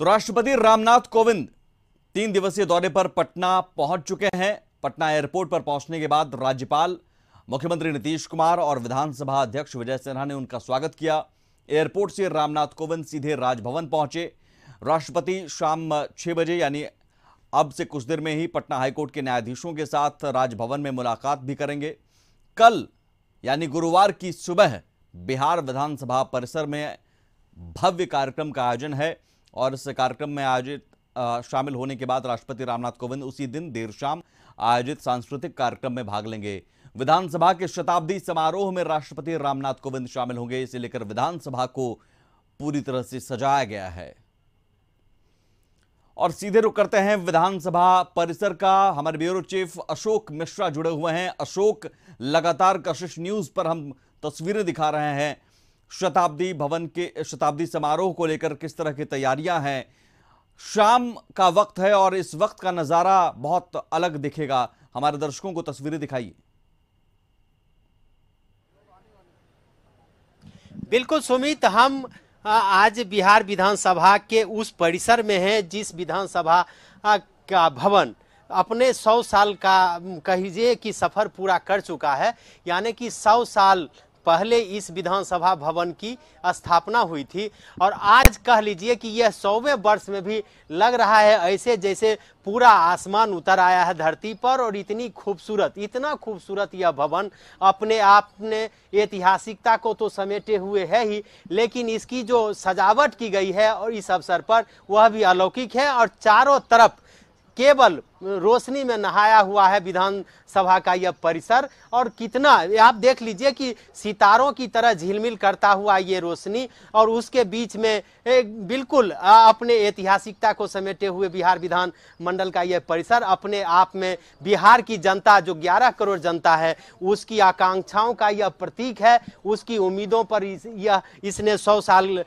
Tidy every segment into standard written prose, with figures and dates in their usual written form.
तो राष्ट्रपति रामनाथ कोविंद 3 दिवसीय दौरे पर पटना पहुंच चुके हैं। पटना एयरपोर्ट पर पहुंचने के बाद राज्यपाल, मुख्यमंत्री नीतीश कुमार और विधानसभा अध्यक्ष विजय सिन्हा ने उनका स्वागत किया। एयरपोर्ट से रामनाथ कोविंद सीधे राजभवन पहुंचे। राष्ट्रपति शाम 6 बजे यानी अब से कुछ देर में ही पटना हाईकोर्ट के न्यायाधीशों के साथ राजभवन में मुलाकात भी करेंगे। कल यानी गुरुवार की सुबह बिहार विधानसभा परिसर में भव्य कार्यक्रम का आयोजन है और इस कार्यक्रम में आयोजित शामिल होने के बाद राष्ट्रपति रामनाथ कोविंद उसी दिन देर शाम आयोजित सांस्कृतिक कार्यक्रम में भाग लेंगे। विधानसभा के शताब्दी समारोह में राष्ट्रपति रामनाथ कोविंद शामिल होंगे। इसे लेकर विधानसभा को पूरी तरह से सजाया गया है। और सीधे रुख करते हैं विधानसभा परिसर का। हमारे ब्यूरो चीफ अशोक मिश्रा जुड़े हुए हैं। अशोक, लगातार कशिश न्यूज पर हम तस्वीरें दिखा रहे हैं शताब्दी भवन के शताब्दी समारोह को लेकर किस तरह की तैयारियां हैं। शाम का वक्त है और इस वक्त का नजारा बहुत अलग दिखेगा। हमारे दर्शकों को तस्वीरें दिखाइए। बिल्कुल सुमित, हम आज बिहार विधानसभा के उस परिसर में हैं जिस विधानसभा का भवन अपने 100 साल का कहिए कि सफर पूरा कर चुका है। यानी कि 100 साल पहले इस विधानसभा भवन की स्थापना हुई थी और आज कह लीजिए कि यह 100वें वर्ष में भी लग रहा है ऐसे जैसे पूरा आसमान उतर आया है धरती पर। और इतनी खूबसूरत, इतना खूबसूरत यह भवन अपने आप में ऐतिहासिकता को तो समेटे हुए है ही, लेकिन इसकी जो सजावट की गई है और इस अवसर पर वह भी अलौकिक है। और चारों तरफ केवल रोशनी में नहाया हुआ है विधानसभा का यह परिसर। और कितना आप देख लीजिए कि सितारों की तरह झिलमिल करता हुआ ये रोशनी और उसके बीच में एक बिल्कुल अपने ऐतिहासिकता को समेटे हुए बिहार विधान मंडल का यह परिसर अपने आप में बिहार की जनता, जो 11 करोड़ जनता है, उसकी आकांक्षाओं का यह प्रतीक है। उसकी उम्मीदों पर इसने 100 साल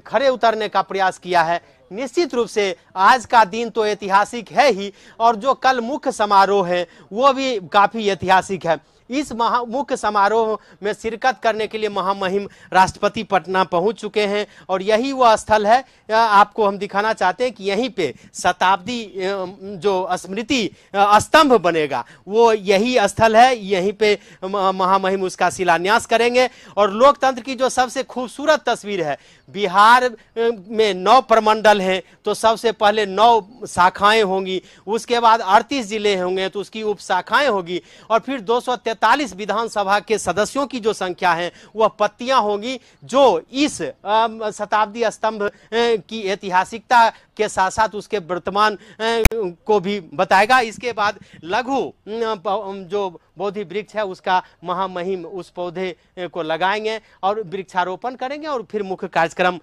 खड़े उतरने का प्रयास किया है। निश्चित रूप से आज का दिन तो ऐतिहासिक है ही और जो कल मुख्य समारोह है वो भी काफी ऐतिहासिक है। इस मुख्य समारोह में शिरकत करने के लिए महामहिम राष्ट्रपति पटना पहुंच चुके हैं और यही वह स्थल है। आपको हम दिखाना चाहते हैं कि यहीं पे शताब्दी जो स्मृति स्तंभ बनेगा वो यही स्थल है। यहीं पे महामहिम उसका शिलान्यास करेंगे। और लोकतंत्र की जो सबसे खूबसूरत तस्वीर है, बिहार में 9 प्रमंडल हैं तो सबसे पहले 9 शाखाएं होंगी, उसके बाद 38 जिले होंगे तो उसकी उप शाखाएं होगी और फिर 243 विधानसभा के सदस्यों की जो संख्या है वह पत्तियां होंगी, जो इस शताब्दी स्तंभ की ऐतिहासिकता के साथ साथ उसके वर्तमान को भी बताएगा। इसके बाद लघु जो बोधि वृक्ष है उसका महामहिम उस पौधे को लगाएंगे और वृक्षारोपण करेंगे और फिर मुख्य कार्यक्रम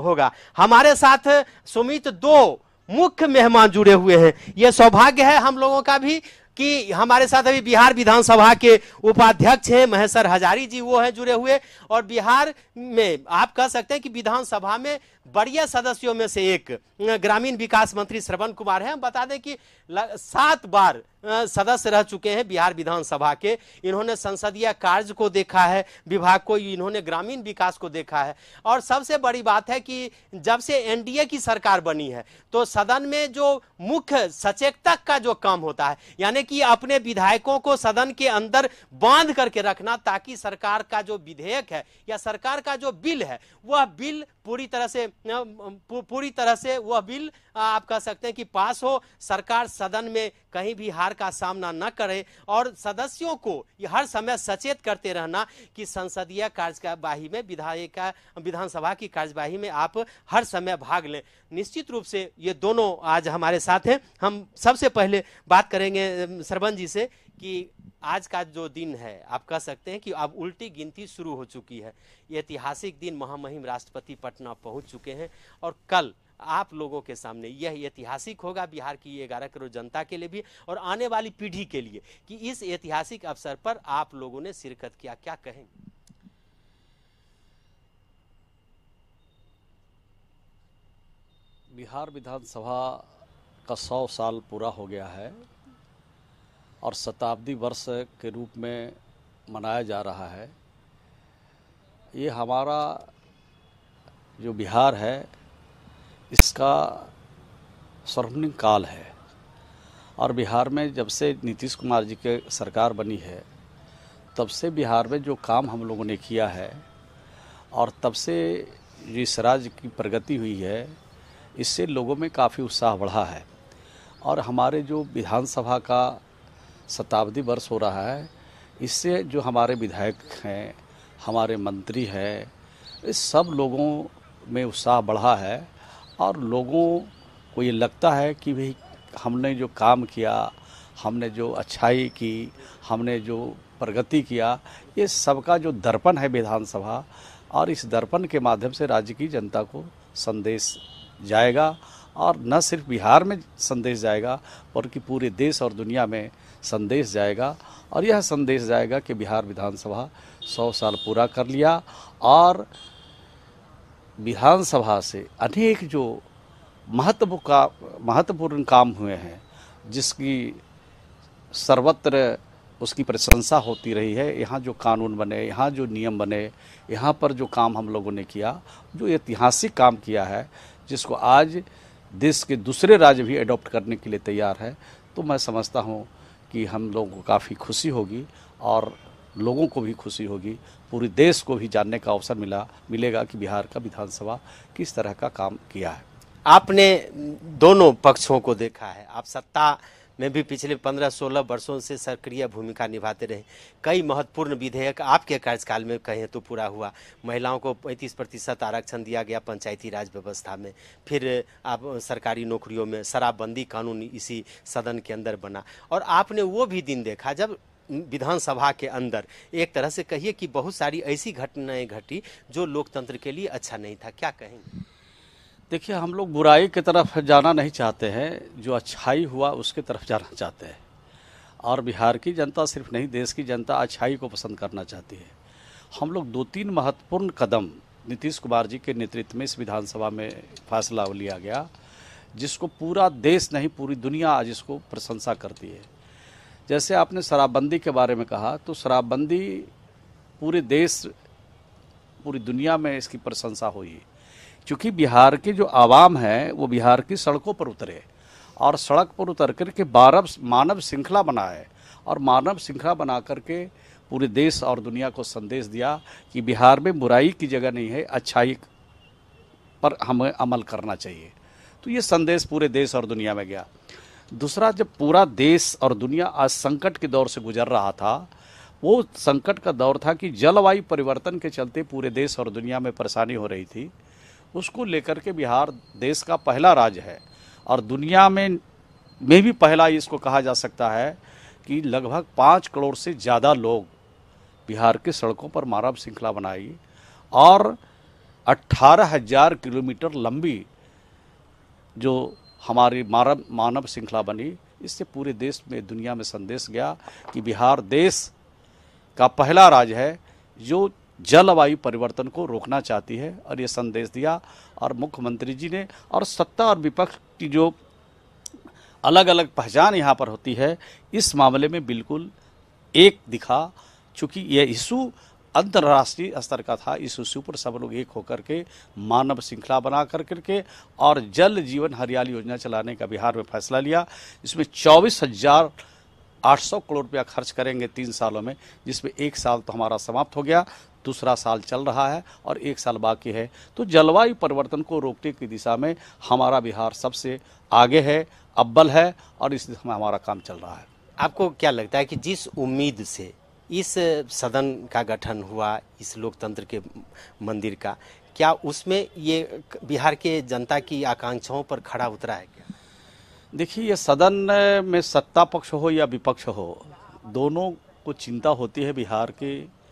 होगा। हमारे साथ सुमित 2 मुख्य मेहमान जुड़े हुए हैं। यह सौभाग्य है हम लोगों का भी कि हमारे साथ अभी बिहार विधानसभा के उपाध्यक्ष हैं महेश्वर हजारी जी, वो हैं जुड़े हुए। और बिहार में आप कह सकते हैं कि विधानसभा में बढ़िया सदस्यों में से एक ग्रामीण विकास मंत्री श्रवण कुमार हैं। हम बता दें कि 7 बार सदस्य रह चुके हैं बिहार विधानसभा के। इन्होंने संसदीय कार्य को देखा है, विभाग को, इन्होंने ग्रामीण विकास को देखा है। और सबसे बड़ी बात है कि जब से एनडीए की सरकार बनी है तो सदन में जो मुख्य सचेतक का जो काम होता है, यानी कि अपने विधायकों को सदन के अंदर बांध करके रखना ताकि सरकार का जो विधेयक है या सरकार का जो बिल है वह बिल पूरी तरह से वह बिल आप कह सकते हैं कि पास हो, सरकार सदन में कहीं भी हार का सामना न करे और सदस्यों को हर समय सचेत करते रहना कि संसदीय कार्यवाही में विधानसभा की कार्यवाही में आप हर समय भाग लें। निश्चित रूप से ये दोनों आज हमारे साथ हैं। हम सबसे पहले बात करेंगे सरपंच जी से कि आज का जो दिन है आप कह सकते हैं कि अब उल्टी गिनती शुरू हो चुकी है। ये ऐतिहासिक दिन महामहिम राष्ट्रपति पटना पहुंच चुके हैं और कल आप लोगों के सामने यह ऐतिहासिक होगा बिहार की 11 करोड़ जनता के लिए भी और आने वाली पीढ़ी के लिए कि इस ऐतिहासिक अवसर पर आप लोगों ने शिरकत किया, क्या कहेंगे? बिहार विधानसभा का 100 साल पूरा हो गया है और शताब्दी वर्ष के रूप में मनाया जा रहा है। ये हमारा जो बिहार है इसका स्वर्णिम काल है। और बिहार में जब से नीतीश कुमार जी के सरकार बनी है तब से बिहार में जो काम हम लोगों ने किया है और तब से जो इस राज्य की प्रगति हुई है, इससे लोगों में काफ़ी उत्साह बढ़ा है। और हमारे जो विधानसभा का शताब्दी वर्ष हो रहा है, इससे जो हमारे विधायक हैं, हमारे मंत्री हैं, इस सब लोगों में उत्साह बढ़ा है। और लोगों को ये लगता है कि भाई हमने जो काम किया, हमने जो अच्छाई की, हमने जो प्रगति किया, ये सबका जो दर्पण है विधानसभा, और इस दर्पण के माध्यम से राज्य की जनता को संदेश जाएगा। और न सिर्फ बिहार में संदेश जाएगा बल्कि पूरे देश और दुनिया में संदेश जाएगा। और यह संदेश जाएगा कि बिहार विधानसभा 100 साल पूरा कर लिया और विधानसभा से अनेक जो महत्वपूर्ण काम हुए हैं, जिसकी सर्वत्र उसकी प्रशंसा होती रही है। यहाँ जो कानून बने, यहाँ जो नियम बने, यहाँ पर जो काम हम लोगों ने किया, जो ऐतिहासिक काम किया है, जिसको आज देश के दूसरे राज्य भी अडॉप्ट करने के लिए तैयार है, तो मैं समझता हूँ कि हम लोगों को काफ़ी खुशी होगी और लोगों को भी खुशी होगी। पूरे देश को भी जानने का अवसर मिलेगा कि बिहार का विधानसभा किस तरह का काम किया है। आपने दोनों पक्षों को देखा है, आप सत्ता में भी पिछले 15-16 वर्षों से सक्रिय भूमिका निभाते रहे। कई महत्वपूर्ण विधेयक आपके कार्यकाल में कहें तो पूरा हुआ। महिलाओं को 35% आरक्षण दिया गया पंचायती राज व्यवस्था में, फिर आप सरकारी नौकरियों में शराबबंदी कानून इसी सदन के अंदर बना। और आपने वो भी दिन देखा जब विधानसभा के अंदर एक तरह से कहिए कि बहुत सारी ऐसी घटनाएं घटी जो लोकतंत्र के लिए अच्छा नहीं था। क्या कहेंगे? देखिए, हम लोग बुराई की तरफ जाना नहीं चाहते हैं, जो अच्छाई हुआ उसके तरफ जाना चाहते हैं। और बिहार की जनता सिर्फ नहीं, देश की जनता अच्छाई को पसंद करना चाहती है। हम लोग 2-3 महत्वपूर्ण कदम नीतीश कुमार जी के नेतृत्व में इस विधानसभा में फैसला लिया गया, जिसको पूरा देश नहीं पूरी दुनिया आज इसको प्रशंसा करती है। जैसे आपने शराबबंदी के बारे में कहा, तो शराबबंदी पूरे देश पूरी दुनिया में इसकी प्रशंसा हुई, क्योंकि बिहार के जो आवाम है वो बिहार की सड़कों पर उतरे और सड़क पर उतर कर के मानव श्रृंखला बनाए और मानव श्रृंखला बना करके पूरे देश और दुनिया को संदेश दिया कि बिहार में बुराई की जगह नहीं है, अच्छाई पर हमें अमल करना चाहिए। तो ये संदेश पूरे देश और दुनिया में गया। दूसरा, जब पूरा देश और दुनिया आज संकट के दौर से गुजर रहा था, वो संकट का दौर था कि जलवायु परिवर्तन के चलते पूरे देश और दुनिया में परेशानी हो रही थी। उसको लेकर के बिहार देश का पहला राज्य है और दुनिया में भी पहला इसको कहा जा सकता है कि लगभग 5 करोड़ से ज़्यादा लोग बिहार के सड़कों पर मानव श्रृंखला बनाई और 18,000 किलोमीटर लंबी जो हमारी मानव श्रृंखला बनी। इससे पूरे देश में, दुनिया में संदेश गया कि बिहार देश का पहला राज्य है जो जलवायु परिवर्तन को रोकना चाहती है। और ये संदेश दिया और मुख्यमंत्री जी ने, और सत्ता और विपक्ष की जो अलग अलग पहचान यहाँ पर होती है, इस मामले में बिल्कुल एक दिखा। चूँकि ये इशू अंतर्राष्ट्रीय स्तर का था, इस इशू पर सब लोग एक होकर के मानव श्रृंखला बना करके और जल जीवन हरियाली योजना चलाने का बिहार में फैसला लिया। इसमें 24,800 करोड़ रुपया खर्च करेंगे 3 सालों में, जिसमें 1 साल तो हमारा समाप्त हो गया, दूसरा साल चल रहा है और 1 साल बाकी है। तो जलवायु परिवर्तन को रोकने की दिशा में हमारा बिहार सबसे आगे है, अव्वल है और इस दिशा में हमारा काम चल रहा है। आपको क्या लगता है कि जिस उम्मीद से इस सदन का गठन हुआ, इस लोकतंत्र के मंदिर का, क्या उसमें ये बिहार के जनता की आकांक्षाओं पर खरा उतरा है क्या? देखिए, ये सदन में सत्ता पक्ष हो या विपक्ष हो, दोनों को चिंता होती है, बिहार के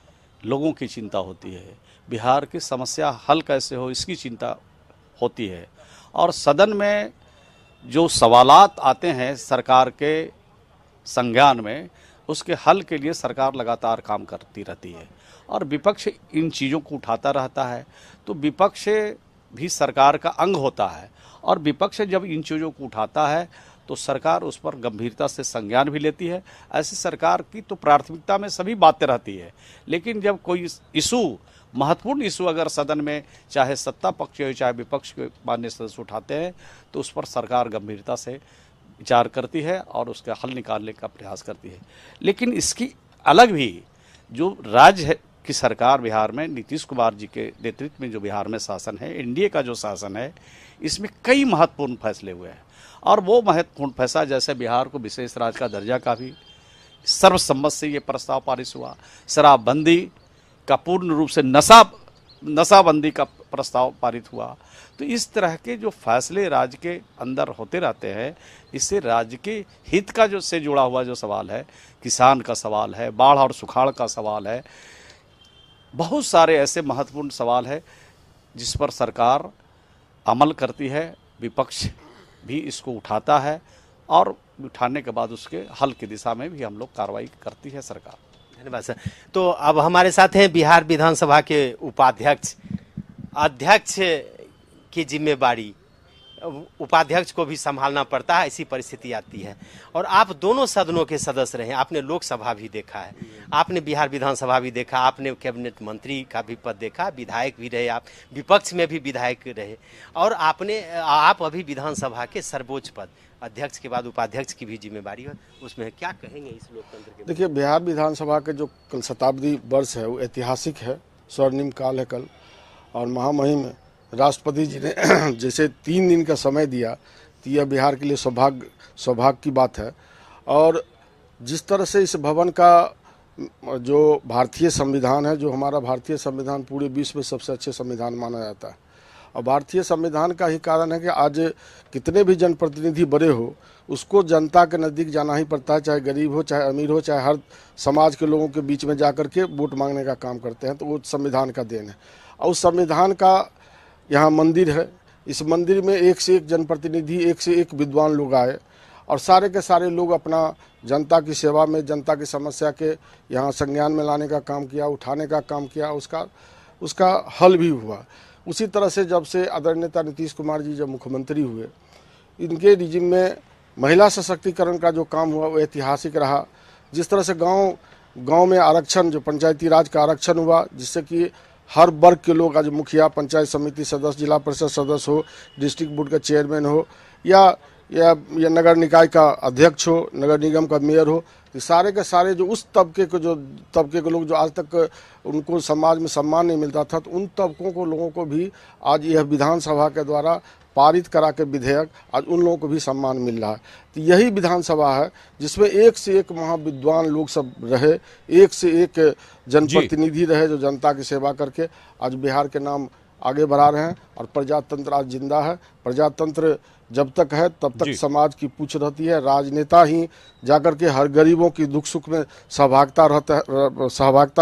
लोगों की चिंता होती है, बिहार की समस्या हल कैसे हो इसकी चिंता होती है। और सदन में जो सवालात आते हैं सरकार के संज्ञान में, उसके हल के लिए सरकार लगातार काम करती रहती है और विपक्ष इन चीज़ों को उठाता रहता है। तो विपक्ष भी सरकार का अंग होता है और विपक्ष जब इन चीज़ों को उठाता है तो सरकार उस पर गंभीरता से संज्ञान भी लेती है। ऐसी सरकार की तो प्राथमिकता में सभी बातें रहती है, लेकिन जब कोई इशू महत्वपूर्ण इशू अगर सदन में चाहे सत्ता पक्ष हो चाहे विपक्ष के माननीय सदस्य उठाते हैं तो उस पर सरकार गंभीरता से विचार करती है और उसका हल निकालने का प्रयास करती है। लेकिन इसकी अलग भी जो राज्य की सरकार बिहार में नीतीश कुमार जी के नेतृत्व में जो बिहार में शासन है, एनडीए का जो शासन है, इसमें कई महत्वपूर्ण फैसले हुए हैं और वो महत्वपूर्ण फैसला जैसे बिहार को विशेष राज्य का दर्जा का भी सर्वसम्मत से ये प्रस्ताव पारित हुआ, शराबबंदी का पूर्ण रूप से नशाबंदी का प्रस्ताव पारित हुआ। तो इस तरह के जो फैसले राज्य के अंदर होते रहते हैं, इससे राज्य के हित का जो से जुड़ा हुआ जो सवाल है, किसान का सवाल है, बाढ़ और सुखाड़ का सवाल है, बहुत सारे ऐसे महत्वपूर्ण सवाल है जिस पर सरकार अमल करती है, विपक्ष भी इसको उठाता है और उठाने के बाद उसके हल की दिशा में भी हम लोग कार्रवाई करती है सरकार। धन्यवाद सर। तो अब हमारे साथ हैं बिहार विधानसभा के उपाध्यक्ष। अध्यक्ष की जिम्मेवारी उपाध्यक्ष को भी संभालना पड़ता है, ऐसी परिस्थिति आती है। और आप दोनों सदनों के सदस्य रहे, आपने लोकसभा भी देखा है, आपने बिहार विधानसभा भी देखा, आपने कैबिनेट मंत्री का भी पद देखा, विधायक भी रहे, आप विपक्ष में भी विधायक रहे और आप अभी विधानसभा के सर्वोच्च पद अध्यक्ष के बाद उपाध्यक्ष की भी जिम्मेवारी है, उसमें क्या कहेंगे इस लोकतंत्र के? देखिए, बिहार विधानसभा के जो कल शताब्दी वर्ष है वो ऐतिहासिक है, स्वर्णिम काल है कल। और महामहिम राष्ट्रपति जी ने जैसे 3 दिन का समय दिया तो यह बिहार के लिए सौभाग्य की बात है। और जिस तरह से इस भवन का जो भारतीय संविधान है, जो हमारा भारतीय संविधान पूरे विश्व में सबसे अच्छे संविधान माना जाता है और भारतीय संविधान का ही कारण है कि आज कितने भी जनप्रतिनिधि बड़े हो, उसको जनता के नज़दीक जाना ही पड़ता है, चाहे गरीब हो, चाहे अमीर हो, चाहे हर समाज के लोगों के बीच में जा कर के वोट मांगने का काम करते हैं। तो वो संविधान का देन है। और उस संविधान का यहाँ मंदिर है, इस मंदिर में एक से एक जनप्रतिनिधि, एक से एक विद्वान लोग आए और सारे के सारे लोग अपना जनता की सेवा में, जनता की समस्या के यहाँ संज्ञान में लाने का काम किया, उठाने का काम किया, उसका हल भी हुआ। उसी तरह से जब से आदरणीय नेता नीतीश कुमार जी जब मुख्यमंत्री हुए, इनके रिजिम में महिला सशक्तिकरण का जो काम हुआ वो ऐतिहासिक रहा। जिस तरह से गांव में आरक्षण, जो पंचायती राज का आरक्षण हुआ, जिससे कि हर वर्ग के लोग, आज मुखिया, पंचायत समिति सदस्य, जिला परिषद सदस्य हो, डिस्ट्रिक्ट बोर्ड का चेयरमैन हो या नगर निकाय का अध्यक्ष हो, नगर निगम का मेयर हो, तो सारे के सारे जो उस तबके के लोग जो आज तक उनको समाज में सम्मान नहीं मिलता था, तो उन तबकों को लोगों को भी आज यह विधानसभा के द्वारा पारित करा के विधेयक आज उन लोगों को भी सम्मान मिल रहा है। तो यही विधानसभा है जिसमें एक से एक महाविद्वान लोग सब रहे, एक से एक जनप्रतिनिधि रहे जो जनता की सेवा करके आज बिहार के नाम आगे बढ़ा रहे हैं। और प्रजातंत्र आज जिंदा है। प्रजातंत्र जब तक है तब तक समाज की पूछ रहती है। राजनेता ही जाकर के हर गरीबों की दुख सुख में सहभागिता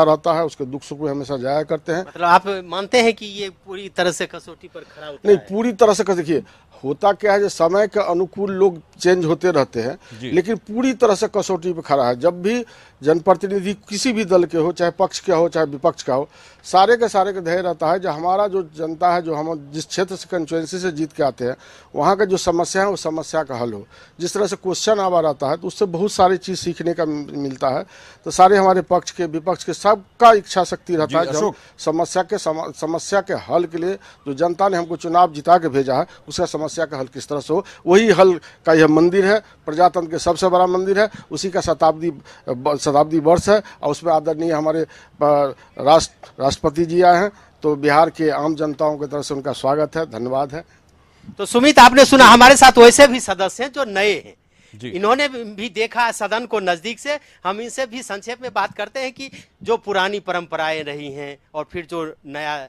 रहता है, उसके दुख सुख में हमेशा जाया करते हैं। मतलब आप मानते हैं कि ये पूरी तरह से कसौटी पर खरा उतरा नहीं, है? पूरी तरह से देखिए, होता क्या है, जो समय के अनुकूल लोग चेंज होते रहते हैं, लेकिन पूरी तरह से कसौटी पर खड़ा है। जब भी जनप्रतिनिधि किसी भी दल के हो, चाहे पक्ष का हो चाहे विपक्ष का हो, सारे के ध्येय रहता है जो हमारा जो जनता है, जो हम जिस क्षेत्र से कंस्टिट्यूएंसी से जीत के आते हैं, वहाँ का जो समस्या है वो समस्या का हल हो। जिस तरह से क्वेश्चन आवा रहता है तो उससे बहुत सारी चीज़ सीखने का मिलता है। तो सारे हमारे पक्ष के विपक्ष के सबका इच्छा शक्ति रहता है जो समस्या के हल के लिए, जो जनता ने हमको चुनाव जिता के भेजा है, उसका समस्या का हल किस तरह से हो, वही हल का यह मंदिर है। प्रजातंत्र के सबसे बड़ा मंदिर है, उसी का शताब्दी वर्ष है और उसमें आदरणीय हमारे राष्ट्रपति जी आए हैं। तो बिहार के आम जनताओं की तरफ से उनका स्वागत है, धन्यवाद है। तो सुमित, आपने सुना, हमारे साथ वैसे भी सदस्य हैं जो नए हैं, इन्होंने भी देखा सदन को नजदीक से। हम इनसे भी संक्षेप में बात करते हैं कि जो पुरानी परंपराएं रही हैं और फिर जो नया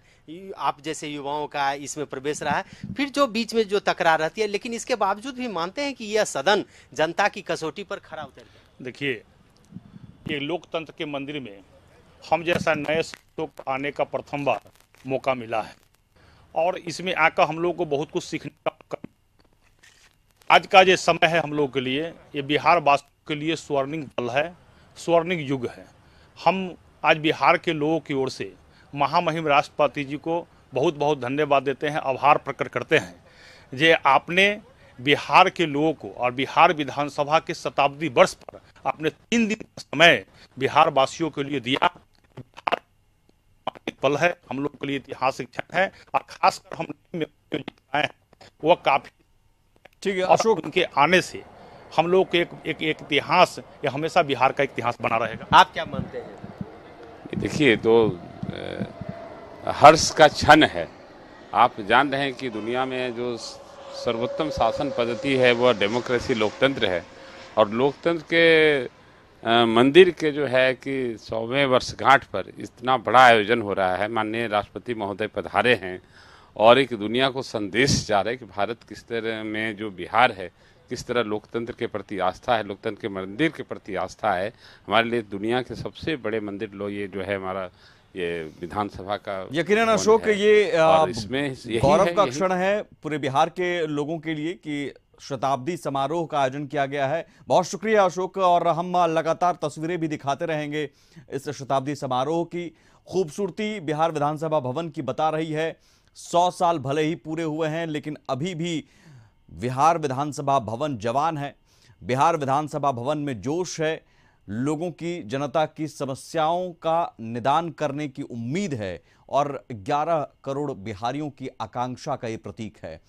आप जैसे युवाओं का इसमें प्रवेश रहा है, फिर जो बीच में जो तकरार रहती है, लेकिन इसके बावजूद भी मानते हैं कि यह सदन जनता की कसौटी पर खरा उतर गया। देखिए, ये लोकतंत्र के मंदिर में हम जैसा नए लोग आने का प्रथम बार मौका मिला है और इसमें आकर हम लोग को बहुत कुछ सीखने का मौका। आज का ये समय है हम लोग के लिए, ये बिहार वासियों के लिए स्वर्णिम पल है, स्वर्णिम युग है। हम आज बिहार के लोगों की ओर से महामहिम राष्ट्रपति जी को बहुत बहुत धन्यवाद देते हैं, आभार प्रकट करते हैं जे आपने बिहार के लोगों को और बिहार विधानसभा के शताब्दी वर्ष पर आपने 3 दिन का समय बिहार वासियों के लिए दिया। ऐतिहासिक पल है, हम लोग के लिए ऐतिहासिक क्षण है, और खासकर हम में जो आए हैं वह काफी ठीक है और अशोक, उनके आने से हम लोग के एक इतिहास, ये हमेशा बिहार का इतिहास बना रहेगा। आप क्या मानते हैं? देखिए, तो हर्ष का क्षण है। आप जान रहे हैं कि दुनिया में जो सर्वोत्तम शासन पद्धति है वह डेमोक्रेसी, लोकतंत्र है। और लोकतंत्र के मंदिर के जो है कि 100वें वर्षगांठ पर इतना बड़ा आयोजन हो रहा है। माननीय राष्ट्रपति महोदय पधारे हैं और एक दुनिया को संदेश जा रहा है कि भारत किस तरह में जो बिहार है, किस तरह लोकतंत्र के प्रति आस्था है, लोकतंत्र के मंदिर के प्रति आस्था है। हमारे लिए दुनिया के सबसे बड़े मंदिर ये जो है हमारा ये विधानसभा का यकीनन अशोक, ये और इसमें यही गौरव है, का यही क्षण है पूरे बिहार के लोगों के लिए कि शताब्दी समारोह का आयोजन किया गया है। बहुत शुक्रिया अशोक, और हम लगातार तस्वीरें भी दिखाते रहेंगे इस शताब्दी समारोह की। खूबसूरती बिहार विधानसभा भवन की बता रही है। 100 साल भले ही पूरे हुए हैं, लेकिन अभी भी बिहार विधानसभा भवन जवान है। बिहार विधानसभा भवन में जोश है, लोगों की, जनता की समस्याओं का निदान करने की उम्मीद है, और 11 करोड़ बिहारियों की आकांक्षा का ये प्रतीक है।